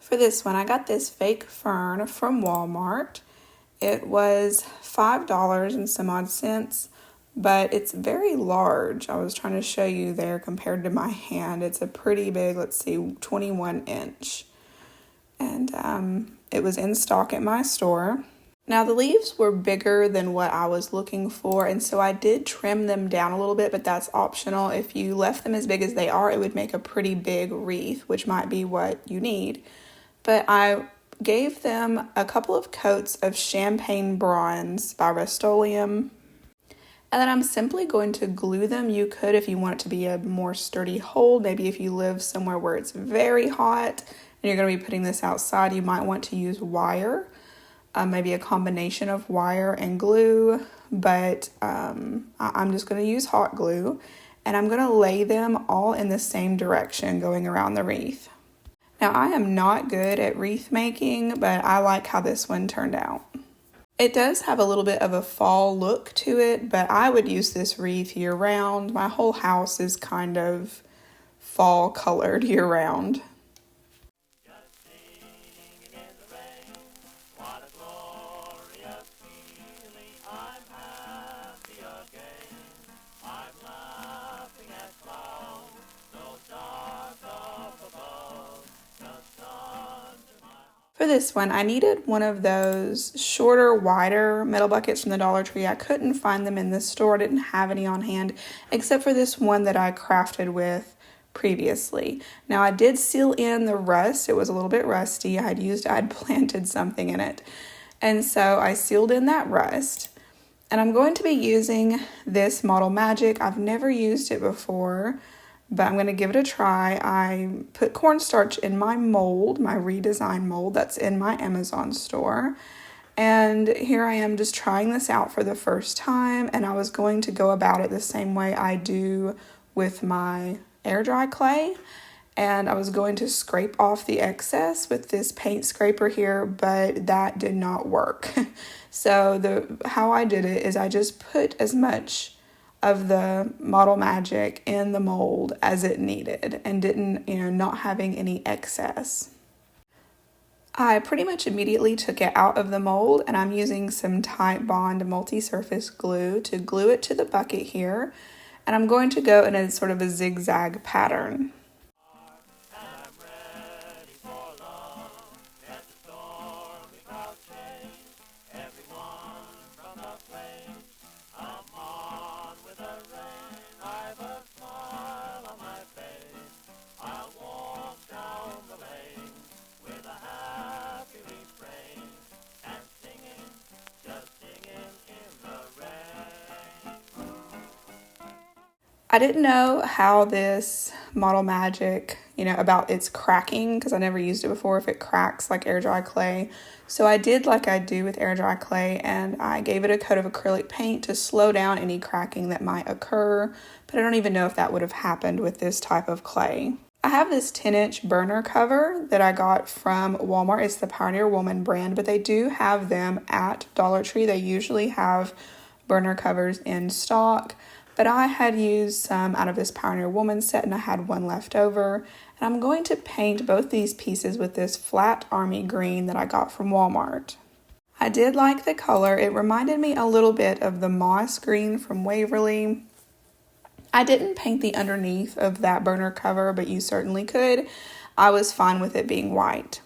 For this one, I got this fake fern from Walmart. It was $5 and some odd cents, but it's very large. I was trying to show you there compared to my hand. It's a pretty big, let's see, 21 inch. And it was in stock at my store. Now the leaves were bigger than what I was looking for, and so I did trim them down a little bit, but that's optional. If you left them as big as they are, it would make a pretty big wreath, which might be what you need. But I gave them a couple of coats of Champagne Bronze by Rust-Oleum, and then I'm simply going to glue them. You could, if you want it to be a more sturdy hold, maybe if you live somewhere where it's very hot and you're going to be putting this outside, you might want to use wire. Maybe a combination of wire and glue, but I'm just going to use hot glue, and I'm going to lay them all in the same direction going around the wreath. Now I am not good at wreath making, but I like how this one turned out. It does have a little bit of a fall look to it, but I would use this wreath year round. My whole house is kind of fall colored year round. For this one, I needed one of those shorter, wider metal buckets from the Dollar Tree. I couldn't find them in the store. I didn't have any on hand, except for this one that I crafted with previously. Now, I did seal in the rust. It was a little bit rusty. I'd planted something in it. And so I sealed in that rust. And I'm going to be using this Model Magic. I've never used it before, but I'm going to give it a try. I put cornstarch in my mold, my redesigned mold that's in my Amazon store. And here I am just trying this out for the first time. And I was going to go about it the same way I do with my air dry clay. And I was going to scrape off the excess with this paint scraper here, but that did not work. So how I did it is I just put as much of the Model Magic in the mold as it needed and didn't, not having any excess. I pretty much immediately took it out of the mold, and I'm using some Titebond multi-surface glue to glue it to the bucket here, and I'm going to go in a sort of a zigzag pattern. I didn't know how this Model Magic, about its cracking, because I never used it before, if it cracks like air dry clay. So I did like I do with air dry clay, and I gave it a coat of acrylic paint to slow down any cracking that might occur, but I don't even know if that would have happened with this type of clay. I have this 10-inch burner cover that I got from Walmart. It's the Pioneer Woman brand, but they do have them at Dollar Tree. They usually have burner covers in stock. But I had used some out of this Pioneer Woman set, and I had one left over. And I'm going to paint both these pieces with this flat army green that I got from Walmart. I did like the color. It reminded me a little bit of the moss green from Waverly. I didn't paint the underneath of that burner cover, but you certainly could. I was fine with it being white.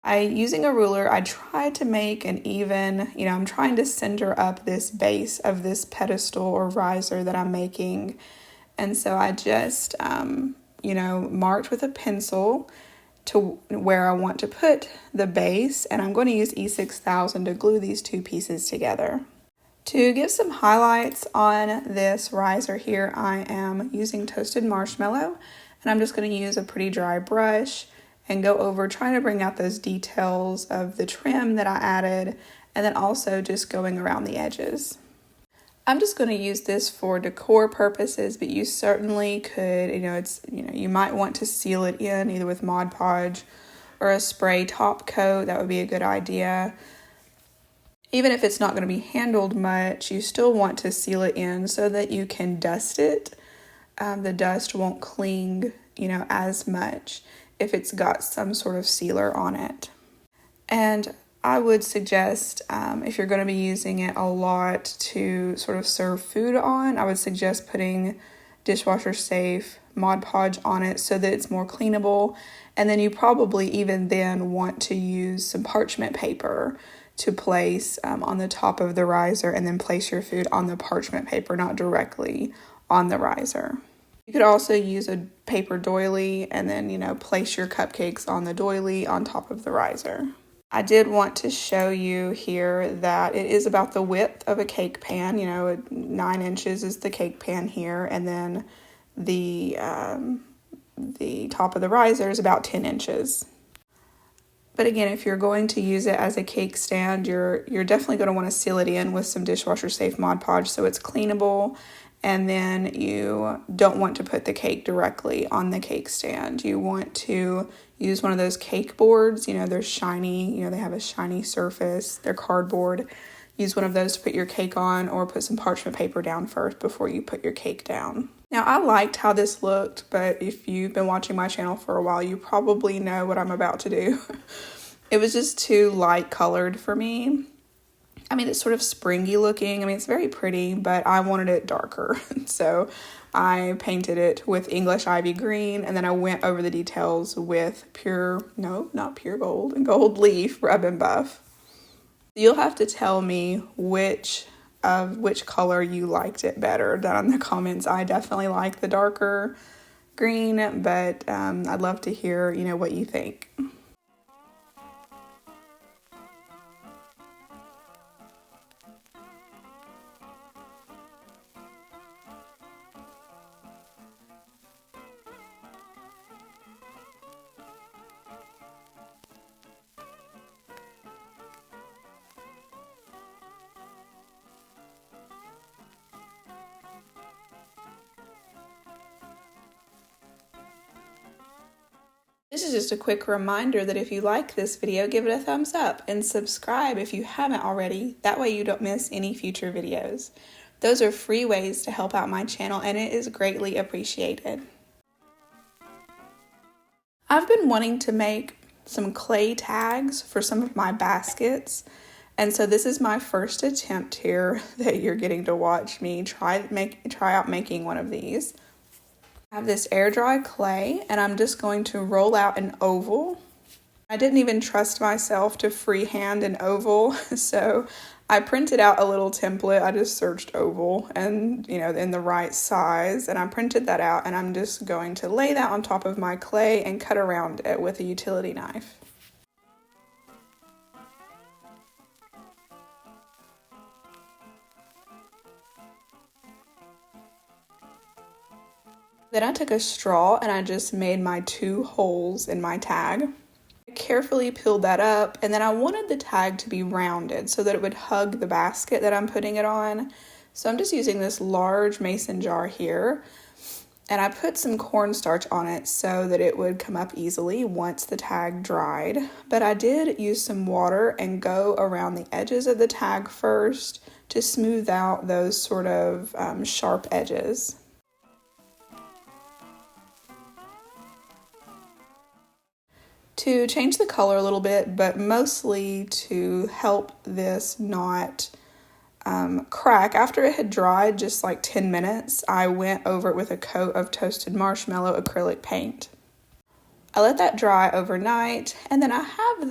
Using a ruler, I tried to make an even, I'm trying to center up this base of this pedestal or riser that I'm making. And so I just, marked with a pencil to where I want to put the base. And I'm going to use E6000 to glue these two pieces together. To give some highlights on this riser here, I am using toasted marshmallow. And I'm just going to use a pretty dry brush and go over trying to bring out those details of the trim that I added, and then also just going around the edges. I'm just going to use this for decor purposes, but you certainly could, you might want to seal it in either with Mod Podge or a spray top coat. That would be a good idea. Even if it's not going to be handled much, you still want to seal it in so that you can dust it. The dust won't cling, as much. if it's got some sort of sealer on it. And I would suggest, if you're going to be using it a lot to sort of serve food on, I would suggest putting dishwasher safe Mod Podge on it so that it's more cleanable. And then you probably even then want to use some parchment paper to place on the top of the riser, and then place your food on the parchment paper, not directly on the riser. You could also use a paper doily and then, place your cupcakes on the doily on top of the riser. I did want to show you here that it is about the width of a cake pan. 9 inches is the cake pan here, and then the top of the riser is about 10 inches. But again, if you're going to use it as a cake stand, you're definitely going to want to seal it in with some dishwasher safe Mod Podge so it's cleanable. And then you don't want to put the cake directly on the cake stand. You want to use one of those cake boards. They're shiny, they have a shiny surface. They're cardboard. Use one of those to put your cake on, or put some parchment paper down first before you put your cake down. Now, I liked how this looked, but if you've been watching my channel for a while, you probably know what I'm about to do. It was just too light colored for me. It's sort of springy looking. It's very pretty, but I wanted it darker. So I painted it with English ivy green, and then I went over the details with gold leaf rub and buff. You'll have to tell me which color you liked it better down in the comments. I definitely like the darker green, but I'd love to hear, what you think. This is just a quick reminder that if you like this video, give it a thumbs up and subscribe if you haven't already. That way you don't miss any future videos. Those are free ways to help out my channel, and it is greatly appreciated. I've been wanting to make some clay tags for some of my baskets, and so this is my first attempt here that you're getting to watch me try out making one of these. I have this air dry clay, and I'm just going to roll out an oval. I didn't even trust myself to freehand an oval, so I printed out a little template. I just searched oval and, in the right size, and I printed that out, and I'm just going to lay that on top of my clay and cut around it with a utility knife. Then I took a straw and I just made my 2 holes in my tag. I carefully peeled that up, and then I wanted the tag to be rounded so that it would hug the basket that I'm putting it on. So I'm just using this large mason jar here, and I put some cornstarch on it so that it would come up easily once the tag dried. But I did use some water and go around the edges of the tag first to smooth out those sort of sharp edges. To change the color a little bit, but mostly to help this not crack. After it had dried just like 10 minutes, I went over it with a coat of toasted marshmallow acrylic paint. I let that dry overnight, and then I have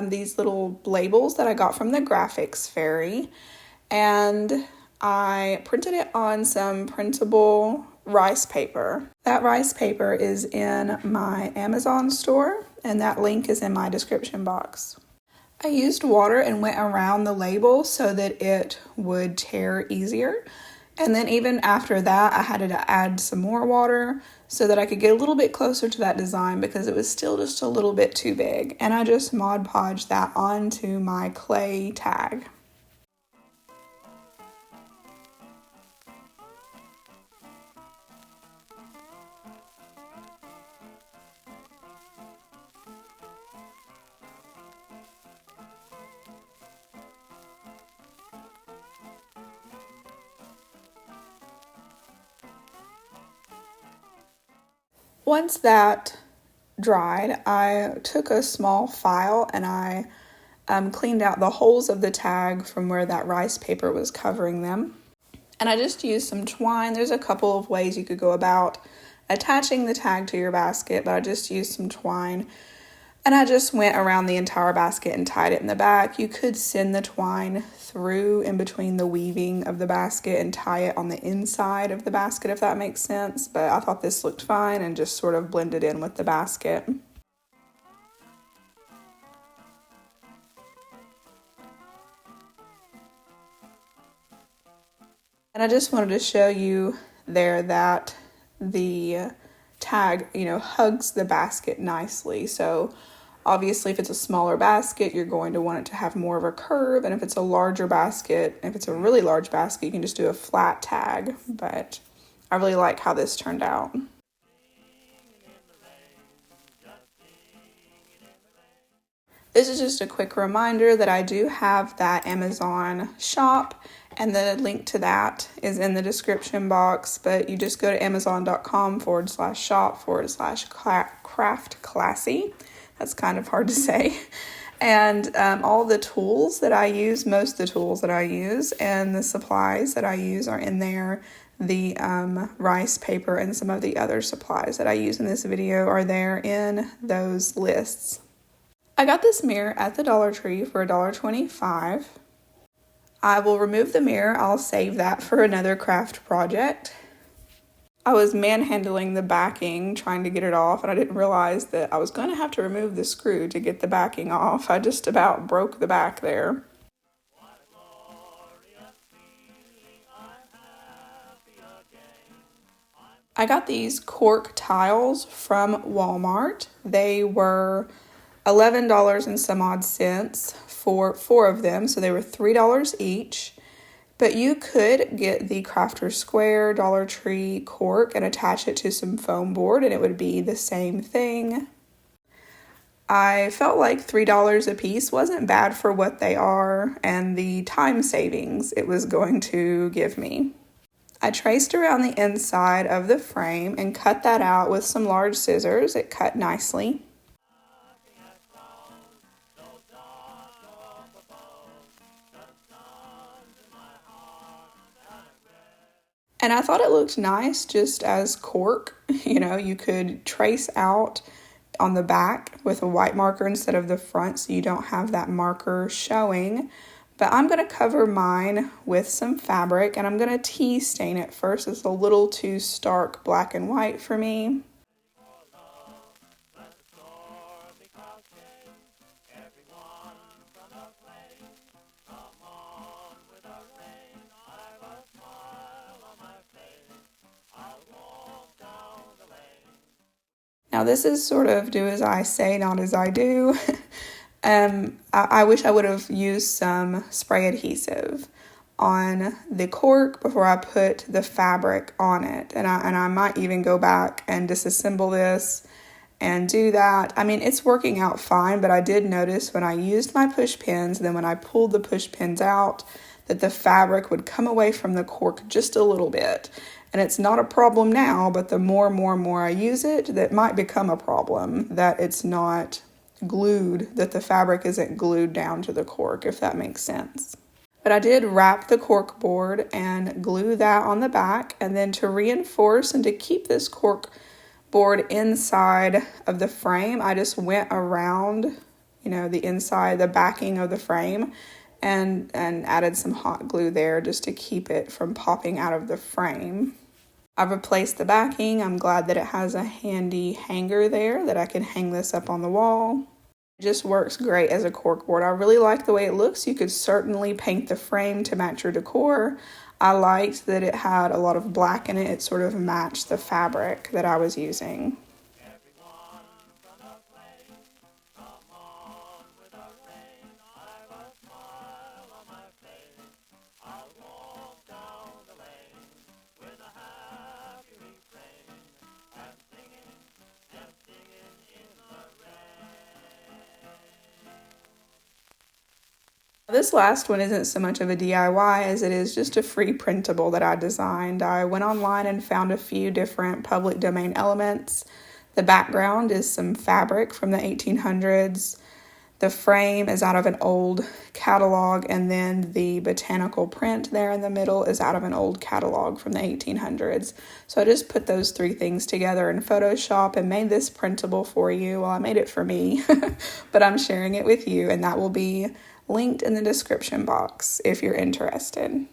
these little labels that I got from the graphics fairy, and I printed it on some printable rice paper. That rice paper is in my Amazon store, and that link is in my description box. I used water and went around the label so that it would tear easier. And then even after that, I had to add some more water so that I could get a little bit closer to that design because it was still just a little bit too big. And I just Mod Podged that onto my clay tag. Once that dried, I took a small file and I cleaned out the holes of the tag from where that rice paper was covering them. And I just used some twine. There's a couple of ways you could go about attaching the tag to your basket, but I just used some twine. And I just went around the entire basket and tied it in the back. You could send the twine through in between the weaving of the basket and tie it on the inside of the basket, if that makes sense. But I thought this looked fine and just sort of blended in with the basket. And I just wanted to show you there that the tag, hugs the basket nicely. So obviously if it's a smaller basket, you're going to want it to have more of a curve. And if it's a larger basket, if it's a really large basket, you can just do a flat tag. But I really like how this turned out. This is just a quick reminder that I do have that Amazon shop, and the link to that is in the description box, but you just go to amazon.com/shop/craft classy. That's kind of hard to say. And all the tools that I use, most of the tools that I use and the supplies that I use are in there. The rice paper and some of the other supplies that I use in this video are there in those lists. I got this mirror at the Dollar Tree for $1.25. I will remove the mirror. I'll save that for another craft project. I was manhandling the backing, trying to get it off, and I didn't realize that I was going to have to remove the screw to get the backing off. I just about broke the back there. I got these cork tiles from Walmart. They were $11 and some odd cents for 4 of them, so they were $3 each. But you could get the Crafter's Square Dollar Tree cork and attach it to some foam board, and it would be the same thing. I felt like $3 a piece wasn't bad for what they are and the time savings it was going to give me. I traced around the inside of the frame and cut that out with some large scissors. It cut nicely. And I thought it looked nice just as cork. You could trace out on the back with a white marker instead of the front so you don't have that marker showing. But I'm going to cover mine with some fabric and I'm going to tea stain it first. It's a little too stark black and white for me. Now this is sort of do as I say, not as I do. I wish I would have used some spray adhesive on the cork before I put the fabric on it. And I might even go back and disassemble this and do that. I mean, it's working out fine, but I did notice when I used my push pins, then when I pulled the push pins out, that the fabric would come away from the cork just a little bit. And it's not a problem now, but the more I use it, that might become a problem, that it's not glued, that the fabric isn't glued down to the cork, if that makes sense. But I did wrap the cork board and glue that on the back, and then to reinforce and to keep this cork board inside of the frame, I just went around, the inside, the backing of the frame, and added some hot glue there just to keep it from popping out of the frame. I've replaced the backing. I'm glad that it has a handy hanger there that I can hang this up on the wall. It just works great as a cork board. I really like the way it looks. You could certainly paint the frame to match your decor. I liked that it had a lot of black in it. It sort of matched the fabric that I was using. This last one isn't so much of a DIY as it is just a free printable that I designed. I went online and found a few different public domain elements The background is some fabric from the 1800s. The frame is out of an old catalog, and then the botanical print there in the middle is out of an old catalog from the 1800s. So I just put those three things together in Photoshop and made this printable for you. Well, I made it for me, but I'm sharing it with you, and that will be linked in the description box if you're interested.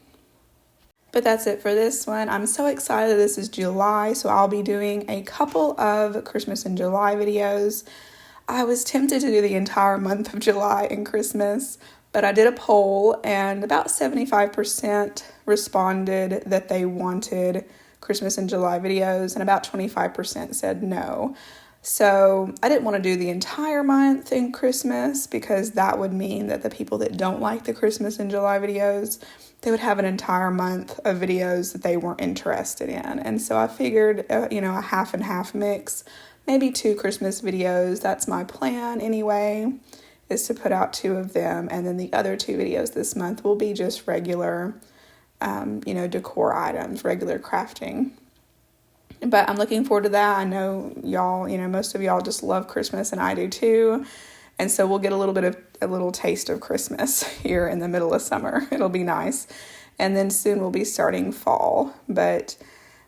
But that's it for this one. I'm so excited. This is July, so I'll be doing a couple of Christmas in July videos. I was tempted to do the entire month of July and Christmas, but I did a poll and about 75% responded that they wanted Christmas in July videos, and about 25% said no. So I didn't want to do the entire month in Christmas because that would mean that the people that don't like the Christmas in July videos, they would have an entire month of videos that they weren't interested in. And so I figured, a half and half mix. Maybe 2 Christmas videos. That's my plan anyway, is to put out 2 of them. And then the other 2 videos this month will be just regular, decor items, regular crafting. But I'm looking forward to that. I know y'all, most of y'all just love Christmas, and I do too. And so we'll get a little taste of Christmas here in the middle of summer. It'll be nice. And then soon we'll be starting fall. But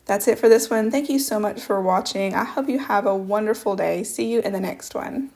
that's it for this one. Thank you so much for watching. I hope you have a wonderful day. See you in the next one.